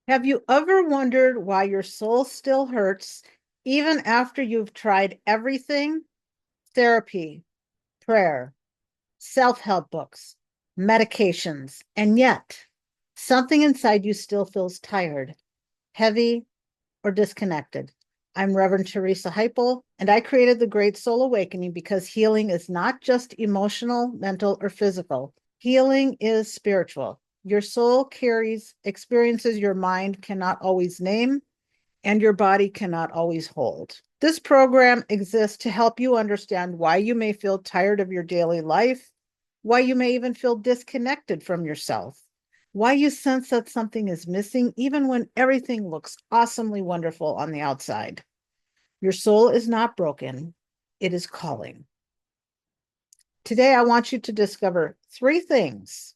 Have you ever wondered why your soul still hurts even after you've tried everything? Therapy, prayer, self-help books, medications, and yet something inside you still feels tired, heavy, or disconnected. I'm Reverend Teresa Heipel, and I created the Great Soul Awakening because healing is not just emotional, mental, or physical. Healing is spiritual. Your soul carries experiences your mind cannot always name and your body cannot always hold. This program exists to help you understand why you may feel tired of your daily life, why you may even feel disconnected from yourself, why you sense that something is missing even when everything looks awesomely wonderful on the outside. Your soul is not broken, it is calling. Today, I want you to discover 3 things.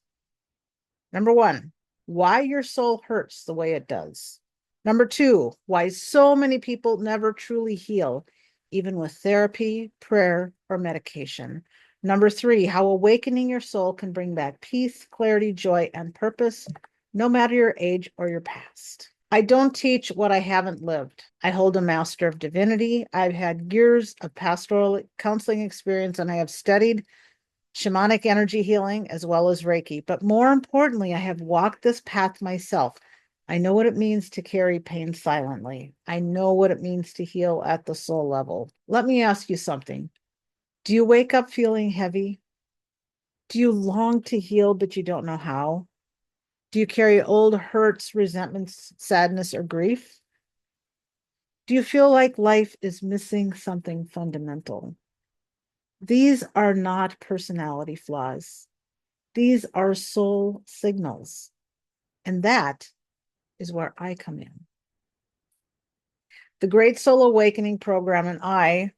Number 1, why your soul hurts the way it does. Number 2, why so many people never truly heal, even with therapy, prayer, or medication. Number 3, how awakening your soul can bring back peace, clarity, joy, and purpose, no matter your age or your past. I don't teach what I haven't lived. I hold a Master of Divinity. I've had years of pastoral counseling experience, and I have studied shamanic energy healing as well as Reiki. But more importantly, I have walked this path myself. I know what it means to carry pain silently. I know what it means to heal at the soul level. Let me ask you something. Do you wake up feeling heavy? Do you long to heal, but you don't know how? Do you carry old hurts, resentments, sadness, or grief? Do you feel like life is missing something fundamental? These are not personality flaws. These are soul signals. And that is where I come in. The Great Soul Awakening program and I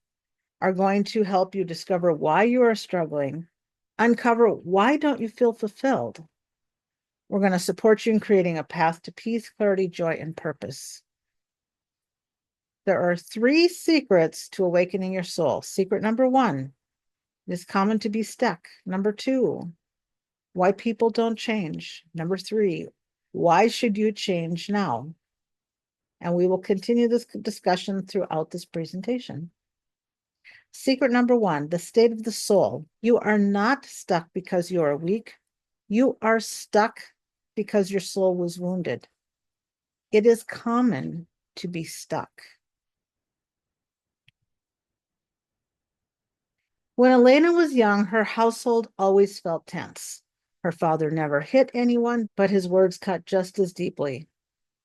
are going to help you discover why you are struggling, uncover why don't you feel fulfilled. We're going to support you in creating a path to peace, clarity, joy, and purpose. There are 3 secrets to awakening your soul. Secret number 1, it is common to be stuck. Number 2, why people don't change. Number 3, why should you change now? And we will continue this discussion throughout this presentation. Secret number 1, the state of the soul. You are not stuck because you are weak. You are stuck because your soul was wounded. It is common to be stuck. When Elena was young, her household always felt tense. Her father never hit anyone, but his words cut just as deeply.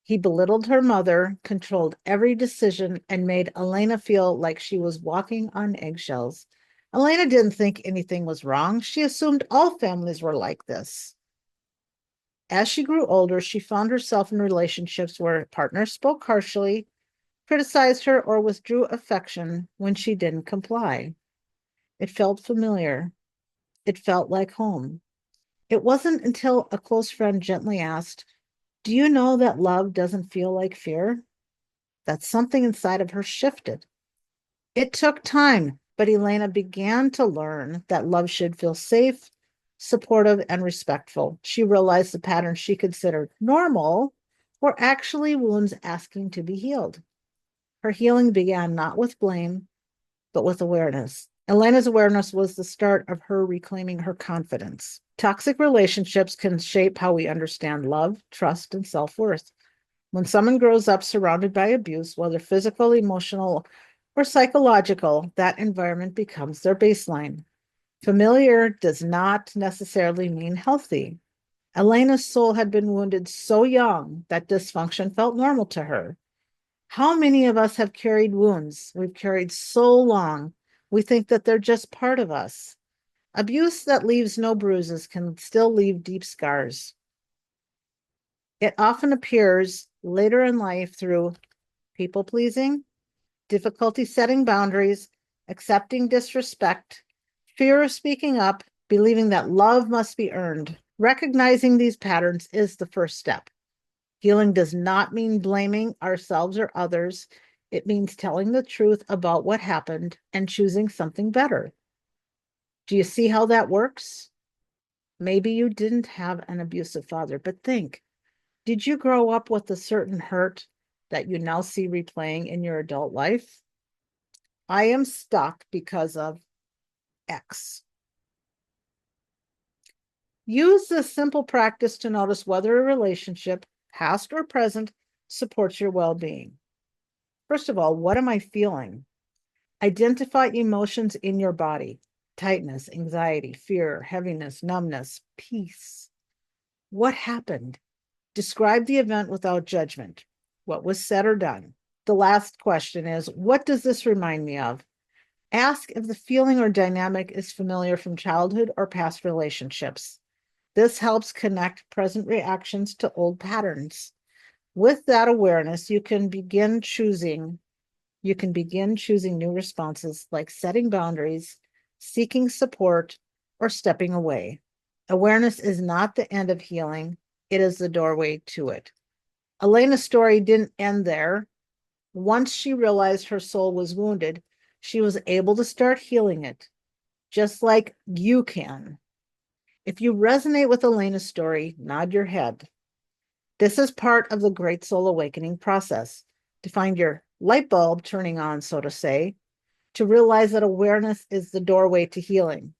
He belittled her mother, controlled every decision, and made Elena feel like she was walking on eggshells. Elena didn't think anything was wrong. She assumed all families were like this. As she grew older, she found herself in relationships where partners spoke harshly, criticized her, or withdrew affection when she didn't comply. It felt familiar. It felt like home. It wasn't until a close friend gently asked, "Do you know that love doesn't feel like fear?" that something inside of her shifted. It took time, but Elena began to learn that love should feel safe, supportive, and respectful. She realized the patterns she considered normal were actually wounds asking to be healed. Her healing began not with blame, but with awareness. Elena's awareness was the start of her reclaiming her confidence. Toxic relationships can shape how we understand love, trust, and self-worth. When someone grows up surrounded by abuse, whether physical, emotional, or psychological, that environment becomes their baseline. Familiar does not necessarily mean healthy. Elena's soul had been wounded so young that dysfunction felt normal to her. How many of us have carried wounds we've carried so long, we think that they're just part of us? Abuse that leaves no bruises can still leave deep scars. It often appears later in life through people pleasing, difficulty setting boundaries, accepting disrespect, fear of speaking up, believing that love must be earned. Recognizing these patterns is the first step. Healing does not mean blaming ourselves or others. It means telling the truth about what happened and choosing something better. Do you see how that works? Maybe you didn't have an abusive father, but think, Did you grow up with a certain hurt that you now see replaying in your adult life? I am stuck because of X. Use this simple practice to notice whether a relationship, past or present, supports your well-being. First of all, what am I feeling? Identify emotions in your body: tightness, anxiety, fear, heaviness, numbness, peace. What happened? Describe the event without judgment. What was said or done? The last question is, what does this remind me of? Ask if the feeling or dynamic is familiar from childhood or past relationships. This helps connect present reactions to old patterns. With that awareness, you can begin choosing new responses, like setting boundaries, seeking support, or stepping away. Awareness is not the end of healing, it is the doorway to it. Elena's story didn't end there. Once she realized her soul was wounded, she was able to start healing it, just like you can. If you resonate with Elena's story, nod your head. This is part of the Great Soul Awakening process, to find your light bulb turning on, so to say, to realize that awareness is the doorway to healing.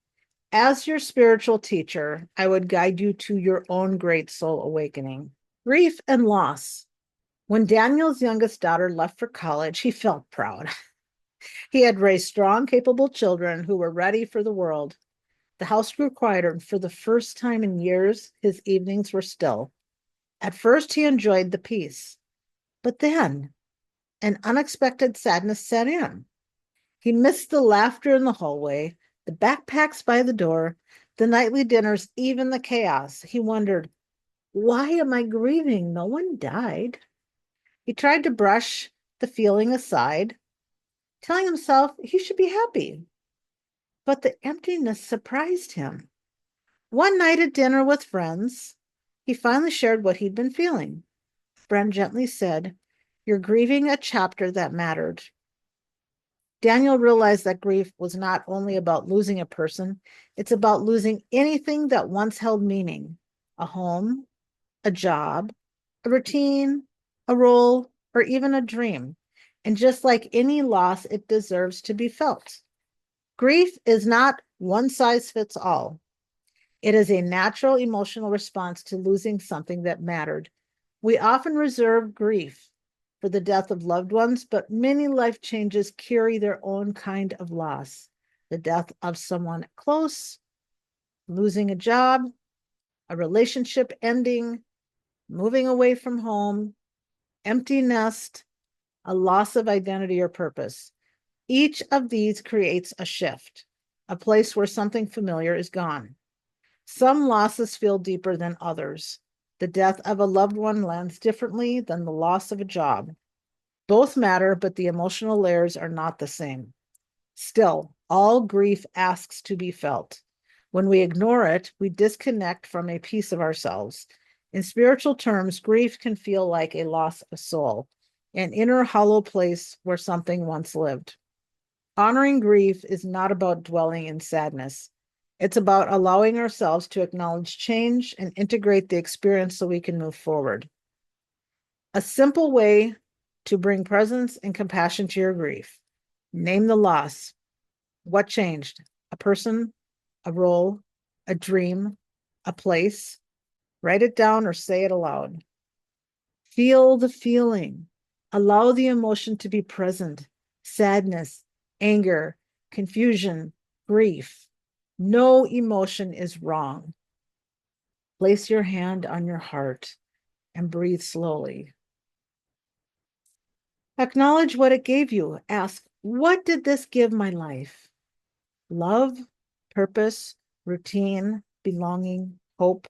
As your spiritual teacher, I would guide you to your own Great Soul Awakening. Grief and loss. When Daniel's youngest daughter left for college, he felt proud. He had raised strong, capable children who were ready for the world. The house grew quieter, and for the first time in years, his evenings were still. At first, he enjoyed the peace, but then an unexpected sadness set in. He missed the laughter in the hallway, the backpacks by the door, the nightly dinners, even the chaos. He wondered, why am I grieving? No one died. He tried to brush the feeling aside, telling himself he should be happy. But the emptiness surprised him. One night at dinner with friends, he finally shared what he'd been feeling. Friend gently said, "You're grieving a chapter that mattered." Daniel realized that grief was not only about losing a person, it's about losing anything that once held meaning: a home, a job, a routine, a role, or even a dream. And just like any loss, it deserves to be felt. Grief is not one size fits all. It is a natural emotional response to losing something that mattered. We often reserve grief for the death of loved ones, but many life changes carry their own kind of loss. The death of someone close, losing a job, a relationship ending, moving away from home, empty nest, a loss of identity or purpose. Each of these creates a shift, a place where something familiar is gone. Some losses feel deeper than others. The death of a loved one lands differently than the loss of a job. Both matter, but the emotional layers are not the same. Still, all grief asks to be felt. When we ignore it, we disconnect from a piece of ourselves. In spiritual terms, grief can feel like a loss of soul, an inner hollow place where something once lived. Honoring grief is not about dwelling in sadness. It's about allowing ourselves to acknowledge change and integrate the experience so we can move forward. A simple way to bring presence and compassion to your grief: name the loss. What changed? A person, a role, a dream, a place. Write it down or say it aloud. Feel the feeling. Allow the emotion to be present: sadness, anger, confusion, grief. No emotion is wrong. Place your hand on your heart and breathe slowly. Acknowledge what it gave you. Ask, what did this give my life? Love, purpose, routine, belonging, hope.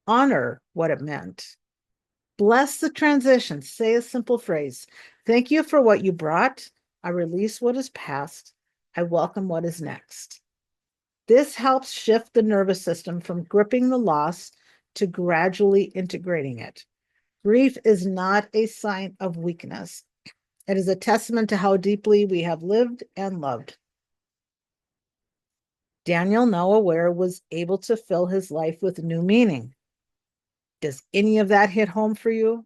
Honor what it meant. Bless the transition. Say a simple phrase: thank you for what you brought. I release what is past. I welcome what is next. This helps shift the nervous system from gripping the loss to gradually integrating it. Grief is not a sign of weakness. It is a testament to how deeply we have lived and loved. Daniel, now aware, was able to fill his life with new meaning. Does any of that hit home for you?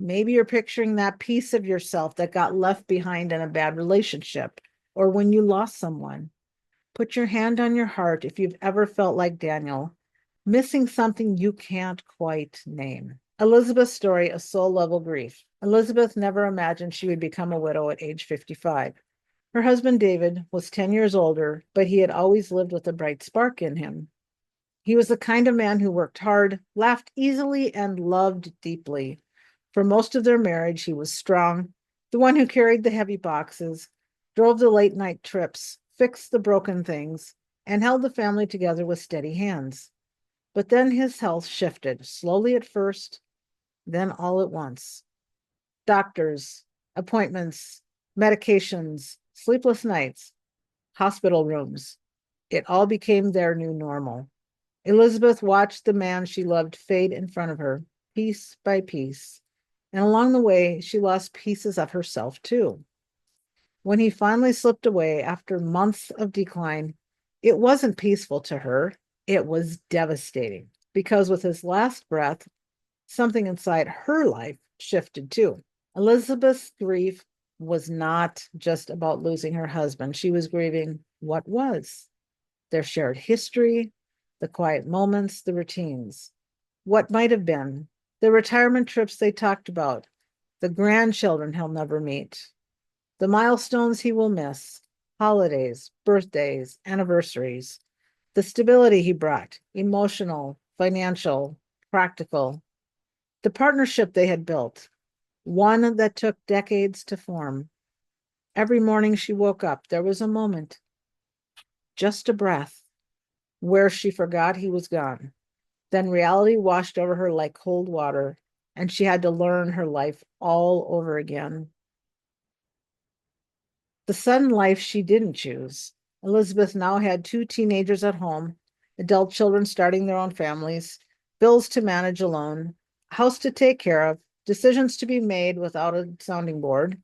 Maybe you're picturing that piece of yourself that got left behind in a bad relationship or when you lost someone. Put your hand on your heart if you've ever felt like Daniel, missing something you can't quite name. Elizabeth's story of soul level grief. Elizabeth never imagined she would become a widow at age 55. Her husband, David, was 10 years older, but he had always lived with a bright spark in him. He was the kind of man who worked hard, laughed easily, and loved deeply. For most of their marriage, he was strong, the one who carried the heavy boxes, drove the late night trips, fixed the broken things, and held the family together with steady hands. But then his health shifted, slowly at first, then all at once. Doctors, appointments, medications, sleepless nights, hospital rooms. It all became their new normal. Elizabeth watched the man she loved fade in front of her, piece by piece. And along the way, she lost pieces of herself too. When he finally slipped away after months of decline, it wasn't peaceful to her. It was devastating because with his last breath, something inside her life shifted too. Elizabeth's grief was not just about losing her husband. She was grieving what was, their shared history, the quiet moments, the routines, what might have been, the retirement trips they talked about, the grandchildren he'll never meet, the milestones he will miss, holidays, birthdays, anniversaries, the stability he brought, emotional, financial, practical, the partnership they had built, one that took decades to form. Every morning she woke up, there was a moment, just a breath, where she forgot he was gone. Then reality washed over her like cold water, and she had to learn her life all over again. The sudden life she didn't choose. Elizabeth now had 2 teenagers at home, adult children starting their own families, bills to manage alone, a house to take care of, decisions to be made without a sounding board,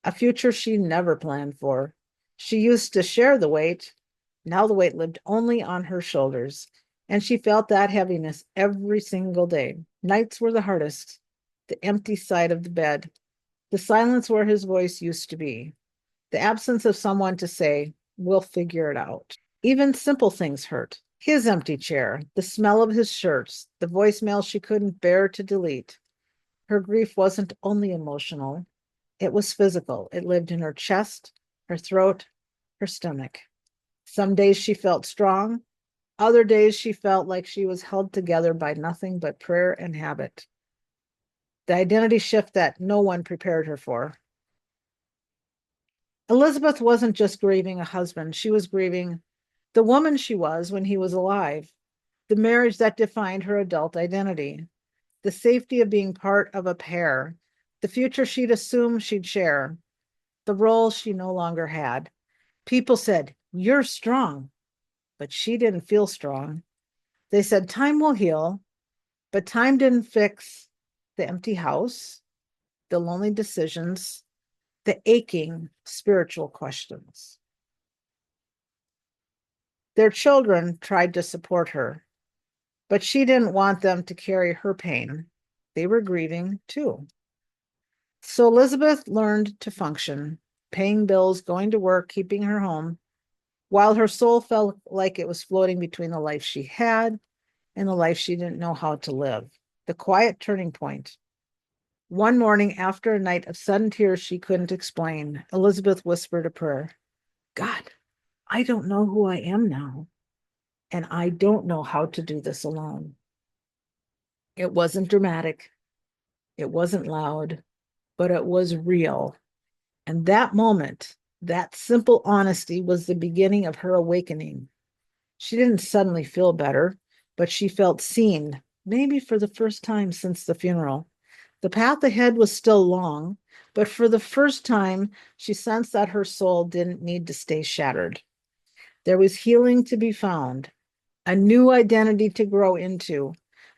a future she never planned for. She used to share the weight. Now the weight lived only on her shoulders, and she felt that heaviness every single day. Nights were the hardest, the empty side of the bed, the silence where his voice used to be, the absence of someone to say, "We'll figure it out." Even simple things hurt. His empty chair, the smell of his shirts, the voicemail she couldn't bear to delete. Her grief wasn't only emotional, it was physical. It lived in her chest, her throat, her stomach. Some days she felt strong. Other days she felt like she was held together by nothing but prayer and habit. The identity shift that no one prepared her for. Elizabeth wasn't just grieving a husband, she was grieving the woman she was when he was alive, the marriage that defined her adult identity, the safety of being part of a pair, the future she'd assumed she'd share, the role she no longer had. People said, "You're strong," but she didn't feel strong. They said, "Time will heal," but time didn't fix the empty house, the lonely decisions, the aching spiritual questions. Their children tried to support her, but she didn't want them to carry her pain. They were grieving too. So Elizabeth learned to function, paying bills, going to work, keeping her home, while her soul felt like it was floating between the life she had and the life she didn't know how to live. The quiet turning point. One morning, after a night of sudden tears she couldn't explain, Elizabeth whispered a prayer. "God, I don't know who I am now, and I don't know how to do this alone." It wasn't dramatic. It wasn't loud, but it was real. And that moment, that simple honesty was the beginning of her awakening. She didn't suddenly feel better, but she felt seen, maybe for the first time since the funeral. The path ahead was still long, but for the first time, she sensed that her soul didn't need to stay shattered. There was healing to be found, a new identity to grow into,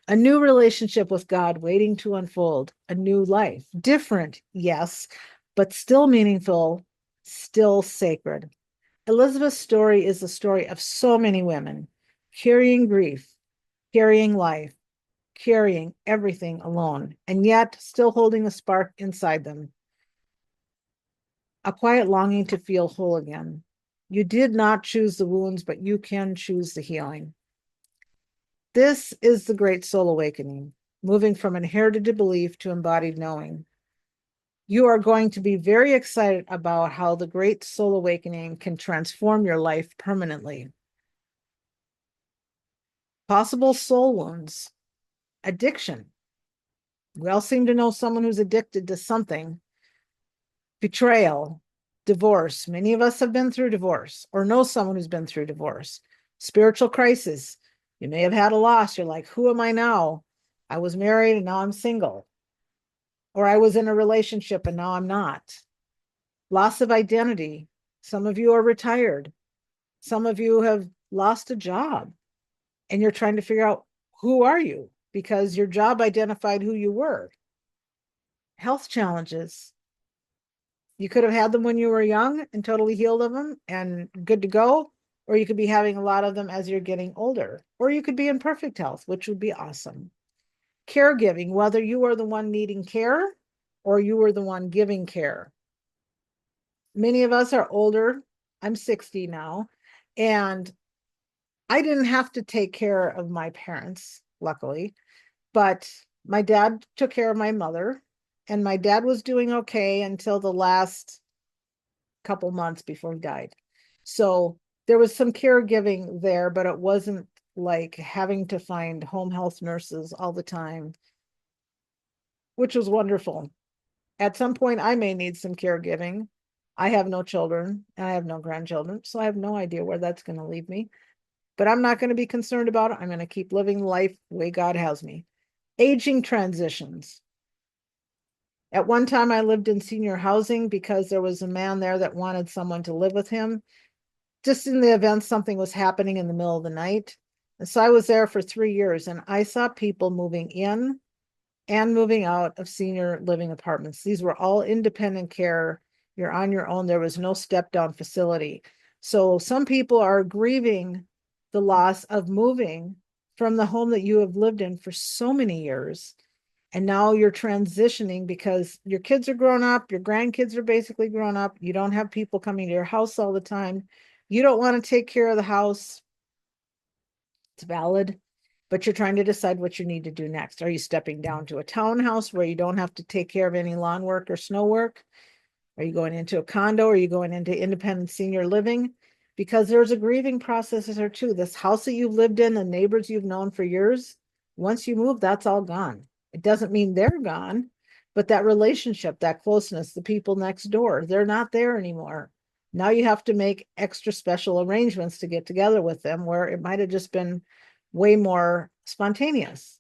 a new relationship with God waiting to unfold, a new life. Different, yes, but still meaningful, still sacred. Elizabeth's story is the story of so many women carrying grief, carrying life, carrying everything alone, and yet still holding a spark inside them, a quiet longing to feel whole again. You did not choose the wounds, but you can choose the healing. This is the great soul awakening, moving from inherited belief to embodied knowing. You are going to be very excited about how the great soul awakening can transform your life permanently. Possible soul wounds, addiction. We all seem to know someone who's addicted to something. Betrayal, divorce. Many of us have been through divorce or know someone who's been through divorce. Spiritual crisis. You may have had a loss. You're like, who am I now? I was married and now I'm single. Or I was in a relationship and now I'm not. Loss of identity. Some of you are retired. Some of you have lost a job and you're trying to figure out, who are you? Because your job identified who you were. Health challenges. You could have had them when you were young and totally healed of them and good to go, or you could be having a lot of them as you're getting older, or you could be in perfect health, which would be awesome. Caregiving, whether you are the one needing care or you are the one giving care. Many of us are older. I'm 60 now, and I didn't have to take care of my parents, luckily, but my dad took care of my mother, and my dad was doing okay until the last couple months before he died. So there was some caregiving there, but it wasn't like having to find home health nurses all the time, which was wonderful. At some point, I may need some caregiving. I have no children and I have no grandchildren, so I have no idea where that's going to leave me. But I'm not going to be concerned about it. I'm going to keep living life the way God has me. Aging transitions. At one time, I lived in senior housing because there was a man there that wanted someone to live with him, just in the event something was happening in the middle of the night. And so I was there for 3 years, and I saw people moving in and moving out of senior living apartments. These were all independent care. You're on your own. There was no step down facility. So some people are grieving the loss of moving from the home that you have lived in for so many years. And now you're transitioning because your kids are grown up, your grandkids are basically grown up. You don't have people coming to your house all the time. You don't want to take care of the house. It's valid, but you're trying to decide what you need to do next. Are you stepping down to a townhouse where you don't have to take care of any lawn work or snow work? Are you going into a condo? Are you going into independent senior living? Because there's a grieving process there too. This house that you've lived in, the neighbors you've known for years, once you move, that's all gone. It doesn't mean they're gone, but that relationship, that closeness, the people next door, they're not there anymore. Now you have to make extra special arrangements to get together with them where it might have just been way more spontaneous.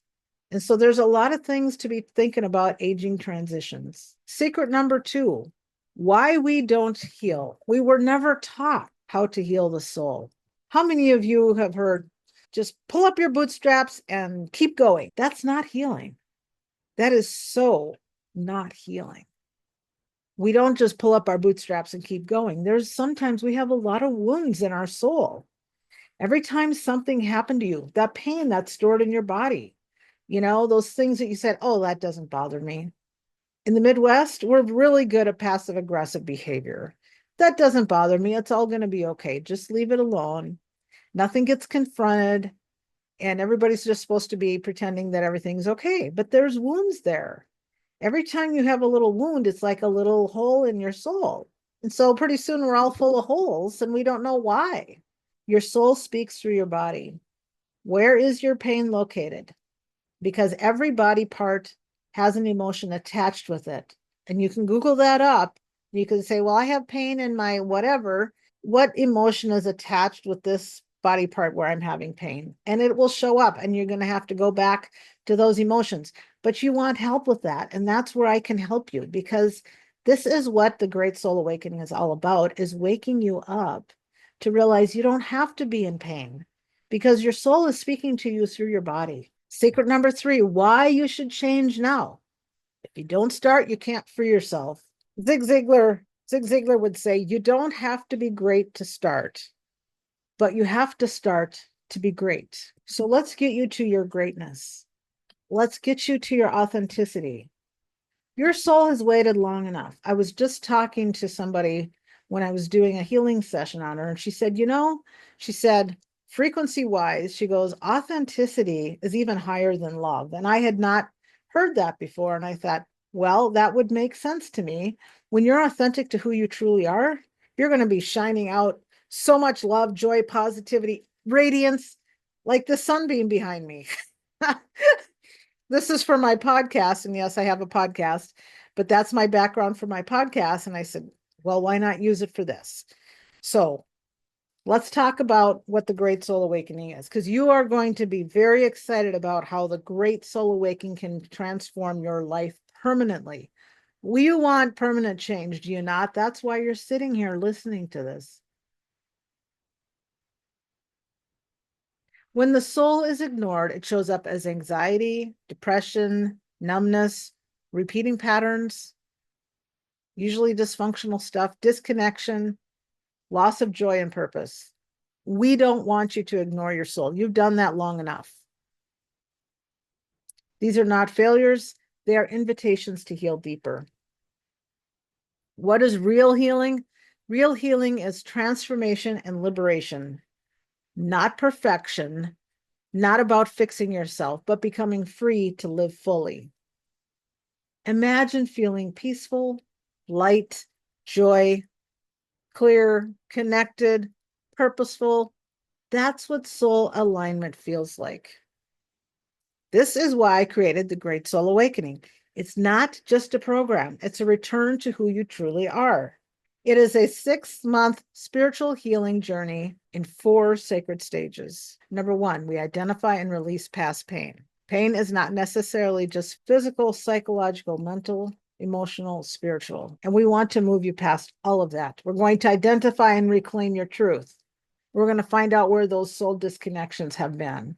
And so there's a lot of things to be thinking about aging transitions. Secret number 2, why we don't heal. We were never taught how to heal the soul. How many of you have heard, just pull up your bootstraps and keep going? That's not healing. That is so not healing. We don't just pull up our bootstraps and keep going. There's sometimes we have a lot of wounds in our soul. Every time something happened to you, that pain that's stored in your body, those things that you said, oh, that doesn't bother me. In the Midwest, we're really good at passive aggressive behavior. That doesn't bother me. It's all going to be okay. Just leave it alone. Nothing gets confronted, and everybody's just supposed to be pretending that everything's okay. But there's wounds there. Every time you have a little wound, it's like a little hole in your soul. And so pretty soon we're all full of holes and we don't know why. Your soul speaks through your body. Where is your pain located? Because every body part has an emotion attached with it. And you can Google that up. You can say, well, I have pain in my whatever. What emotion is attached with this body part where I'm having pain? And it will show up, and you're going to have to go back to those emotions. But you want help with that. And that's where I can help you, because this is what the Great Soul Awakening is all about, is waking you up to realize you don't have to be in pain because your soul is speaking to you through your body. Secret number 3, why you should change now. If you don't start, you can't free yourself. Zig Ziglar would say, you don't have to be great to start, but you have to start to be great. So let's get you to your greatness. let's get you to your authenticity. Your soul has waited long enough. I was just talking to somebody when I was doing a healing session on her, and she said, she said, frequency wise, she goes, authenticity is even higher than love. And I had not heard that before. And I thought, well, that would make sense to me. When you're authentic to who you truly are, you're going to be shining out so much love, joy, positivity, radiance, like the sunbeam behind me. This is for my podcast. And yes, I have a podcast, but that's my background for my podcast. And I said, well, why not use it for this? So let's talk about what the Great Soul Awakening is, because you are going to be very excited about how the Great Soul Awakening can transform your life permanently. You want permanent change, do you not? That's why you're sitting here listening to this. When the soul is ignored, it shows up as anxiety, depression, numbness, repeating patterns, usually dysfunctional stuff, disconnection, loss of joy and purpose. We don't want you to ignore your soul. You've done that long enough. These are not failures. They are invitations to heal deeper. What is real healing? Real healing is transformation and liberation, not perfection, not about fixing yourself, but becoming free to live fully. Imagine feeling peaceful, light, joy, clear, connected, purposeful. That's what soul alignment feels like. This is why I created the Great Soul Awakening. It's not just a program, it's a return to who you truly are. It is a 6-month spiritual healing journey in 4 sacred stages. Number 1, we identify and release past pain. Pain is not necessarily just physical, psychological, mental, emotional, spiritual. And we want to move you past all of that. We're going to identify and reclaim your truth. We're going to find out where those soul disconnections have been.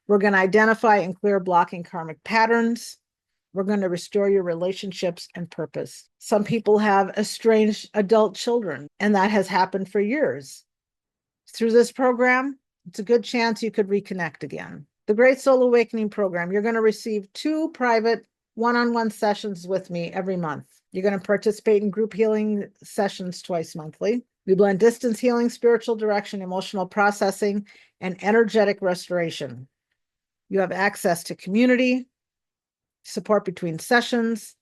We're going to identify and clear blocking karmic patterns. We're going to restore your relationships and purpose. Some people have estranged adult children, and that has happened for years. Through this program, it's a good chance you could reconnect again. The Great Soul Awakening program, you're going to receive 2 private one-on-one sessions with me every month. You're going to participate in group healing sessions twice monthly. We blend distance healing, spiritual direction, emotional processing, and energetic restoration. You have access to community, support between sessions,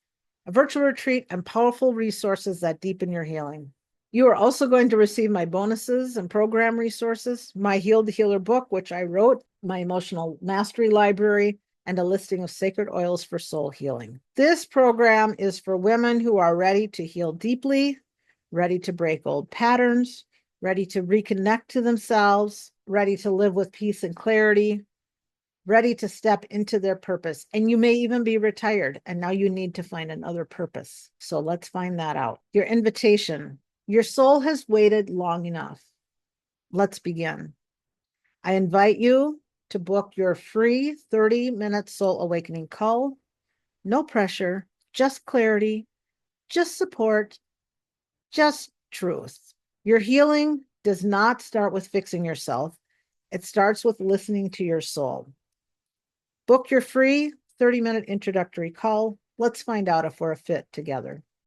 a virtual retreat, and powerful resources that deepen your healing. You are also going to receive my bonuses and program resources, my Heal the Healer book, which I wrote, my emotional mastery library, and a listing of sacred oils for soul healing. This program is for women who are ready to heal deeply, ready to break old patterns, ready to reconnect to themselves, ready to live with peace and clarity, ready to step into their purpose. And you may even be retired and now you need to find another purpose. So let's find that out. Your invitation. Your soul has waited long enough. Let's begin. I invite you to book your free 30-minute soul awakening call. No pressure, just clarity, just support, just truth. Your healing does not start with fixing yourself. It starts with listening to your soul. Book your free 30-minute introductory call. Let's find out if we're a fit together.